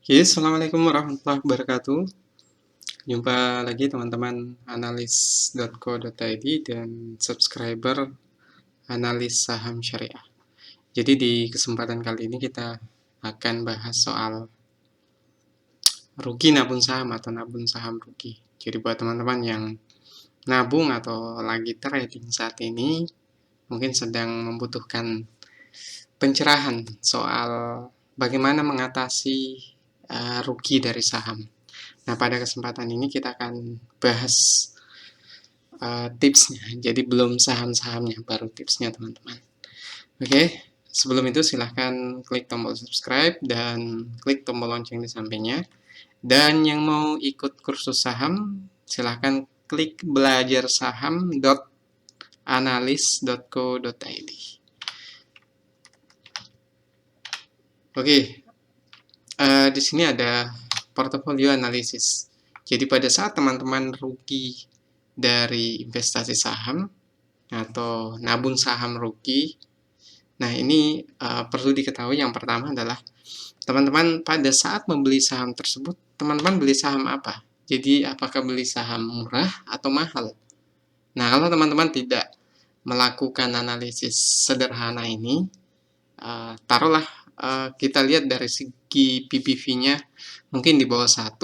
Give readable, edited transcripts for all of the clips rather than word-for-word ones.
Oke, Assalamualaikum warahmatullahi wabarakatuh. Jumpa lagi teman-teman analis.co.id dan subscriber analis saham syariah. Jadi di kesempatan kali ini kita akan bahas soal rugi nabung saham atau nabung saham rugi. Jadi buat teman-teman yang nabung atau lagi trading saat ini, mungkin sedang membutuhkan pencerahan soal bagaimana mengatasi rugi dari saham. Nah, pada kesempatan ini kita akan bahas tipsnya. Jadi belum saham-sahamnya, baru tipsnya teman-teman. Oke, sebelum itu silahkan klik tombol subscribe dan klik tombol lonceng di sampingnya. Dan yang mau ikut kursus saham, silahkan klik belajarsaham.analis.co.id. Oke, di sini ada portofolio analisis. Jadi pada saat teman-teman rugi dari investasi saham atau nabung saham rugi, nah ini perlu diketahui yang pertama adalah teman-teman pada saat membeli saham tersebut, teman-teman beli saham apa? Jadi apakah beli saham murah atau mahal? Nah, kalau teman-teman tidak melakukan analisis sederhana ini, taruhlah kita lihat dari segi PBV-nya mungkin di bawah 1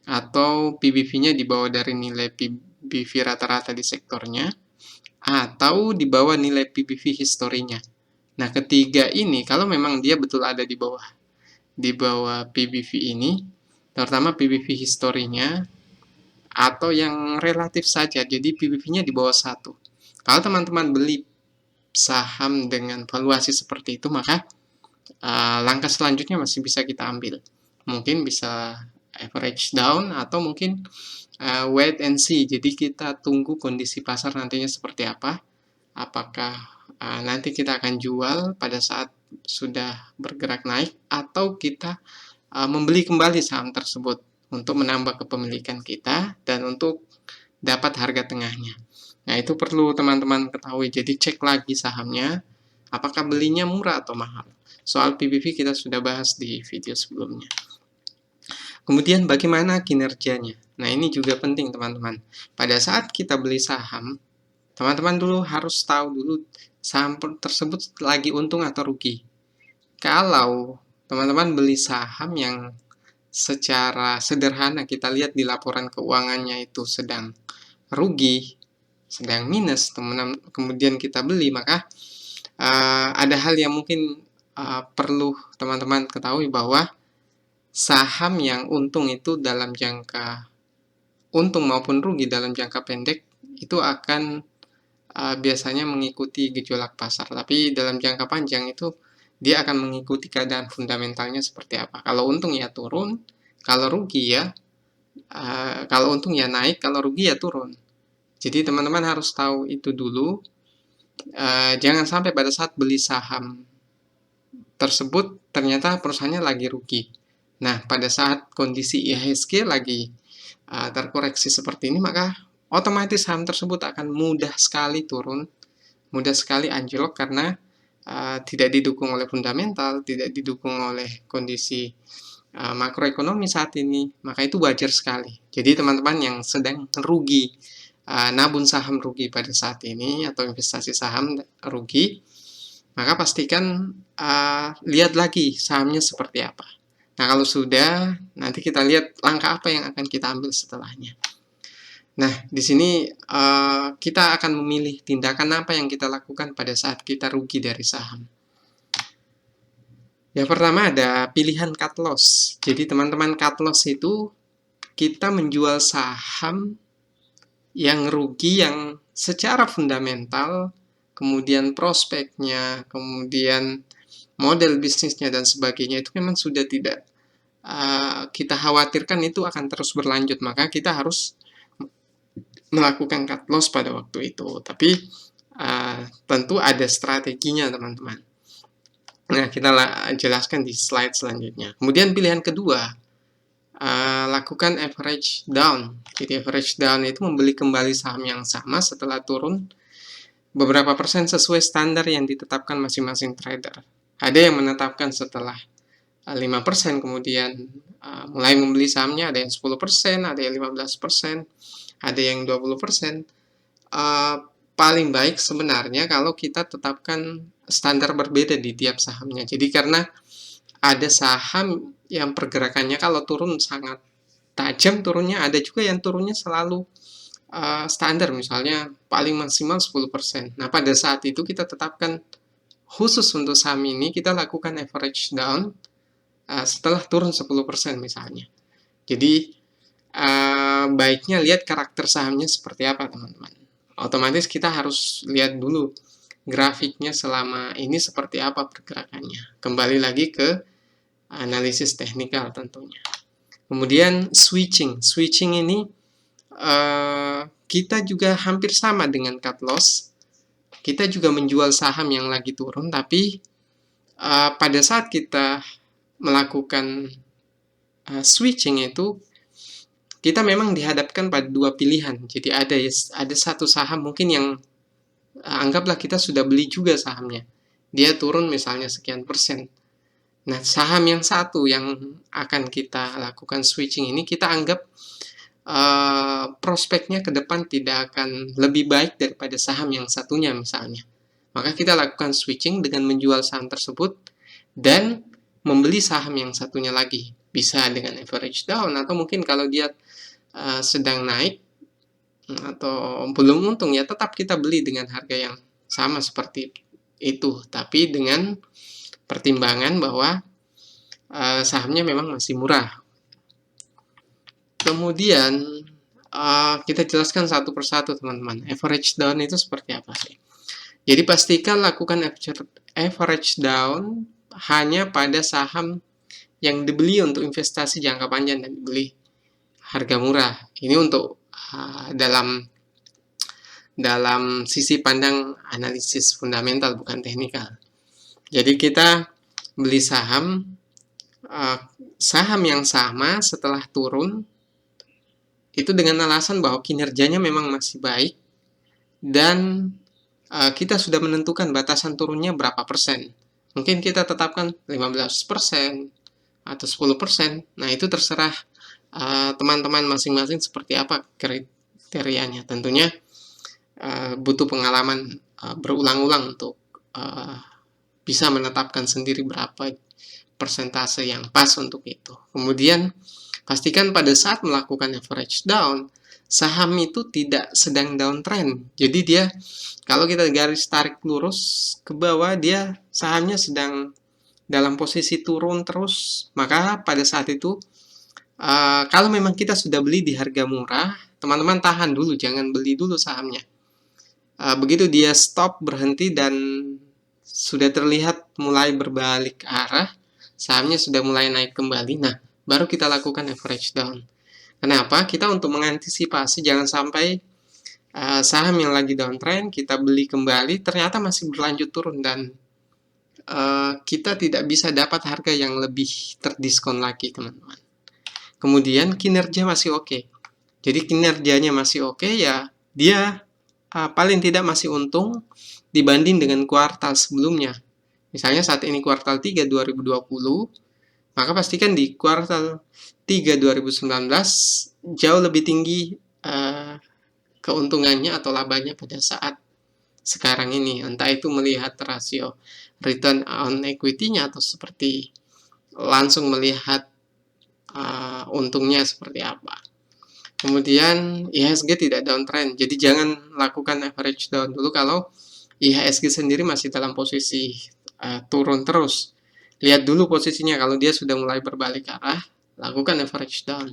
atau PBV-nya di bawah dari nilai PBV rata-rata di sektornya atau di bawah nilai PBV historinya. Nah, ketiga ini kalau memang dia betul ada di bawah PBV ini, terutama PBV historinya atau yang relatif saja, jadi PBV-nya di bawah 1. Kalau teman-teman beli saham dengan valuasi seperti itu, maka langkah selanjutnya masih bisa kita ambil. Mungkin bisa average down atau mungkin wait and see. Jadi kita tunggu kondisi pasar nantinya seperti apa. Apakah nanti kita akan jual pada saat sudah bergerak naik atau kita membeli kembali saham tersebut untuk menambah kepemilikan kita dan untuk dapat harga tengahnya. Nah, itu perlu teman-teman ketahui. Jadi cek lagi sahamnya, apakah belinya murah atau mahal. Soal PBV kita sudah bahas di video sebelumnya. Kemudian bagaimana kinerjanya? Nah, ini juga penting teman-teman. Pada saat kita beli saham, teman-teman dulu harus tahu dulu saham tersebut lagi untung atau rugi. Kalau teman-teman beli saham yang secara sederhana kita lihat di laporan keuangannya itu sedang rugi, sedang minus, kemudian kita beli, maka ada hal yang mungkin perlu teman-teman ketahui bahwa saham yang untung itu dalam jangka untung maupun rugi dalam jangka pendek itu akan biasanya mengikuti gejolak pasar, tapi dalam jangka panjang itu dia akan mengikuti keadaan fundamentalnya seperti apa. Kalau untung ya turun, kalau rugi ya kalau untung ya naik, kalau rugi ya turun. Jadi teman-teman harus tahu itu dulu. Jangan sampai pada saat beli saham tersebut ternyata perusahaannya lagi rugi. Nah, pada saat kondisi IHSG lagi terkoreksi seperti ini, maka otomatis saham tersebut akan mudah sekali turun, mudah sekali anjlok karena tidak didukung oleh fundamental, tidak didukung oleh kondisi makroekonomi saat ini, maka itu wajar sekali. Jadi teman-teman yang sedang rugi, nabung saham rugi pada saat ini atau investasi saham rugi, maka pastikan lihat lagi sahamnya seperti apa. Nah, kalau sudah, nanti kita lihat langkah apa yang akan kita ambil setelahnya. Nah, di sini kita akan memilih tindakan apa yang kita lakukan pada saat kita rugi dari saham. Yang pertama ada pilihan cut loss. Jadi teman-teman, cut loss itu kita menjual saham yang rugi yang secara fundamental, kemudian prospeknya, kemudian model bisnisnya dan sebagainya itu memang sudah tidak kita khawatirkan itu akan terus berlanjut, maka kita harus melakukan cut loss pada waktu itu. Tapi tentu ada strateginya teman-teman. Nah, kita jelaskan di slide selanjutnya. Kemudian pilihan kedua, lakukan average down. Jadi average down itu membeli kembali saham yang sama setelah turun beberapa persen sesuai standar yang ditetapkan masing-masing trader. Ada yang menetapkan setelah 5%, kemudian mulai membeli sahamnya ada yang 10%, ada yang 15%, ada yang 20%. Paling baik sebenarnya kalau kita tetapkan standar berbeda di tiap sahamnya. Jadi karena ada saham yang pergerakannya kalau turun sangat tajam turunnya, ada juga yang turunnya selalu standar, misalnya paling maksimal 10%. Nah, pada saat itu kita tetapkan khusus untuk saham ini kita lakukan average down setelah turun 10% misalnya. Jadi baiknya lihat karakter sahamnya seperti apa, teman-teman. Otomatis kita harus lihat dulu grafiknya selama ini seperti apa pergerakannya. Kembali lagi ke analisis teknikal tentunya. Kemudian switching. Switching ini kita juga hampir sama dengan cut loss. Kita juga menjual saham yang lagi turun, tapi pada saat kita melakukan switching itu kita memang dihadapkan pada dua pilihan. Jadi ada satu saham mungkin yang anggaplah kita sudah beli juga sahamnya. Dia turun misalnya sekian persen. Nah, saham yang satu yang akan kita lakukan switching ini kita anggap prospeknya ke depan tidak akan lebih baik daripada saham yang satunya misalnya. Maka kita lakukan switching dengan menjual saham tersebut dan membeli saham yang satunya lagi. Bisa dengan average down atau mungkin kalau dia sedang naik atau belum untung ya tetap kita beli dengan harga yang sama seperti itu, tapi dengan pertimbangan bahwa sahamnya memang masih murah. Kemudian kita jelaskan satu persatu, teman-teman. Average down itu seperti apa sih? Jadi pastikan lakukan average down hanya pada saham yang dibeli untuk investasi jangka panjang dan dibeli harga murah. Ini untuk dalam sisi pandang analisis fundamental, bukan teknikal. Jadi kita beli saham yang sama setelah turun itu dengan alasan bahwa kinerjanya memang masih baik dan kita sudah menentukan batasan turunnya berapa persen. Mungkin kita tetapkan 15% atau 10%. Nah, itu terserah teman-teman masing-masing seperti apa kriterianya. Tentunya butuh pengalaman berulang-ulang untuk bisa menetapkan sendiri berapa persentase yang pas untuk itu. Kemudian pastikan pada saat melakukan average down, saham itu tidak sedang downtrend. Jadi dia, kalau kita garis tarik lurus ke bawah, dia sahamnya sedang dalam posisi turun terus. Maka pada saat itu, kalau memang kita sudah beli di harga murah, teman-teman tahan dulu, jangan beli dulu sahamnya. Begitu dia stop, berhenti, dan sudah terlihat mulai berbalik arah, sahamnya sudah mulai naik kembali. Nah, baru kita lakukan average down. Kenapa? Kita untuk mengantisipasi jangan sampai saham yang lagi downtrend kita beli kembali ternyata masih berlanjut turun dan kita tidak bisa dapat harga yang lebih terdiskon lagi, teman-teman. Kemudian kinerja masih oke. Jadi kinerjanya masih oke, ya dia paling tidak masih untung dibanding dengan kuartal sebelumnya. Misalnya saat ini kuartal 3 2020, maka pastikan di kuartal 3 2019 jauh lebih tinggi keuntungannya atau labanya pada saat sekarang ini. Entah itu melihat rasio return on equity-nya atau seperti langsung melihat untungnya seperti apa. Kemudian IHSG tidak downtrend, jadi jangan lakukan average down dulu kalau IHSG sendiri masih dalam posisi turun terus. Lihat dulu posisinya, kalau dia sudah mulai berbalik arah, lakukan average down.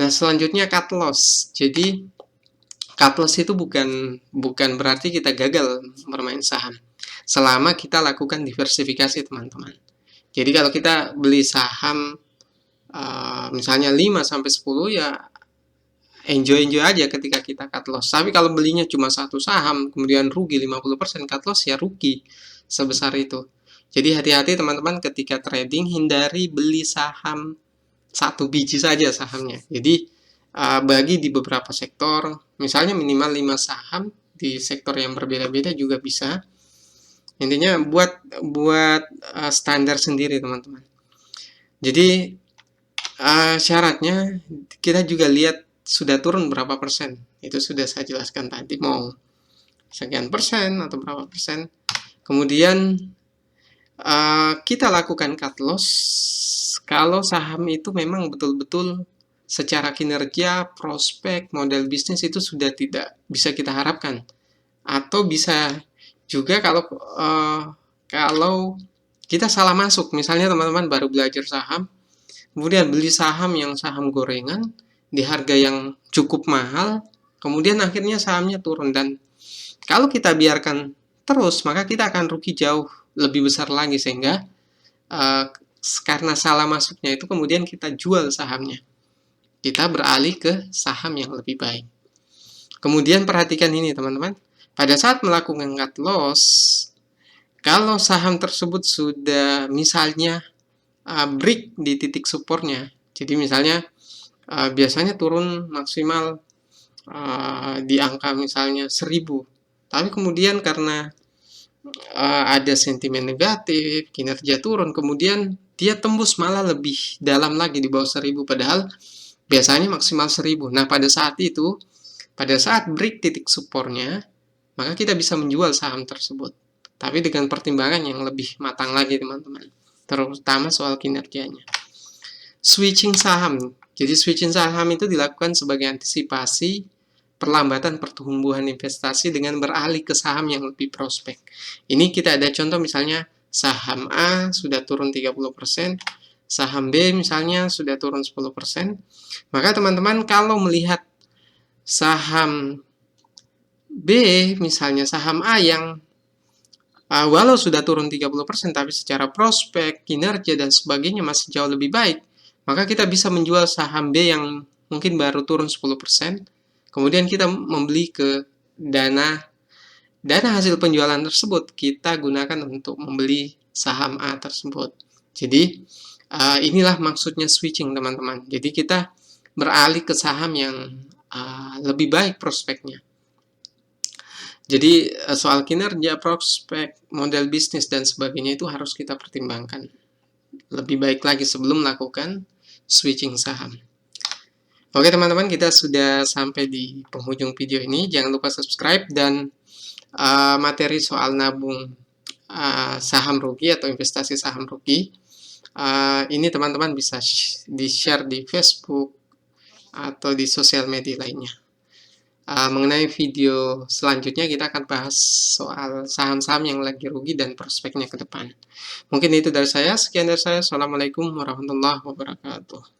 Nah, selanjutnya cut loss. Jadi cut loss itu bukan berarti kita gagal bermain saham. Selama kita lakukan diversifikasi, teman-teman. Jadi kalau kita beli saham misalnya 5-10 ya enjoy aja ketika kita cut loss. Tapi kalau belinya cuma satu saham, kemudian rugi 50% cut loss, ya rugi sebesar itu. Jadi hati-hati teman-teman ketika trading, hindari beli saham satu biji saja sahamnya. Jadi bagi di beberapa sektor, misalnya minimal 5 saham di sektor yang berbeda-beda juga bisa. Intinya buat standar sendiri, teman-teman. Jadi syaratnya kita juga lihat sudah turun berapa persen. Itu sudah saya jelaskan tadi, mau sekian persen atau berapa persen. Kemudian kita lakukan cut loss kalau saham itu memang betul-betul secara kinerja, prospek, model bisnis itu sudah tidak bisa kita harapkan. Atau bisa juga kalau kita salah masuk. Misalnya teman-teman baru belajar saham, kemudian beli saham yang saham gorengan di harga yang cukup mahal, kemudian akhirnya sahamnya turun. Dan kalau kita biarkan terus, maka kita akan rugi jauh lebih besar lagi, sehingga karena salah masuknya itu kemudian kita jual sahamnya. Kita beralih ke saham yang lebih baik. Kemudian perhatikan ini teman-teman, pada saat melakukan cut loss, kalau saham tersebut sudah misalnya break di titik supportnya, jadi misalnya biasanya turun maksimal di angka misalnya 1000, tapi kemudian karena ada sentimen negatif, kinerja turun, kemudian dia tembus malah lebih dalam lagi di bawah 1000, padahal biasanya maksimal 1000. Nah, pada saat itu, pada saat break titik supportnya, maka kita bisa menjual saham tersebut. Tapi dengan pertimbangan yang lebih matang lagi, teman-teman. Terutama soal kinerjanya. Switching saham. Jadi switching saham itu dilakukan sebagai antisipasi perlambatan pertumbuhan investasi dengan beralih ke saham yang lebih prospek. Ini kita ada contoh misalnya saham A sudah turun 30%, saham B misalnya sudah turun 10%. Maka teman-teman kalau melihat saham B, misalnya saham A yang walau sudah turun 30%, tapi secara prospek, kinerja, dan sebagainya masih jauh lebih baik, maka kita bisa menjual saham B yang mungkin baru turun 10%, kemudian kita membeli ke dana hasil penjualan tersebut, kita gunakan untuk membeli saham A tersebut. Jadi, inilah maksudnya switching, teman-teman. Jadi, kita beralih ke saham yang lebih baik prospeknya. Jadi soal kinerja, prospek, model bisnis, dan sebagainya itu harus kita pertimbangkan lebih baik lagi sebelum melakukan switching saham. Oke teman-teman, kita sudah sampai di penghujung video ini. Jangan lupa subscribe, dan materi soal nabung saham rugi atau investasi saham rugi ini teman-teman bisa di-share di Facebook atau di sosial media lainnya. Mengenai video selanjutnya kita akan bahas soal saham-saham yang lagi rugi dan prospeknya ke depan. Mungkin itu dari saya. Sekian dari saya. Assalamualaikum warahmatullahi wabarakatuh.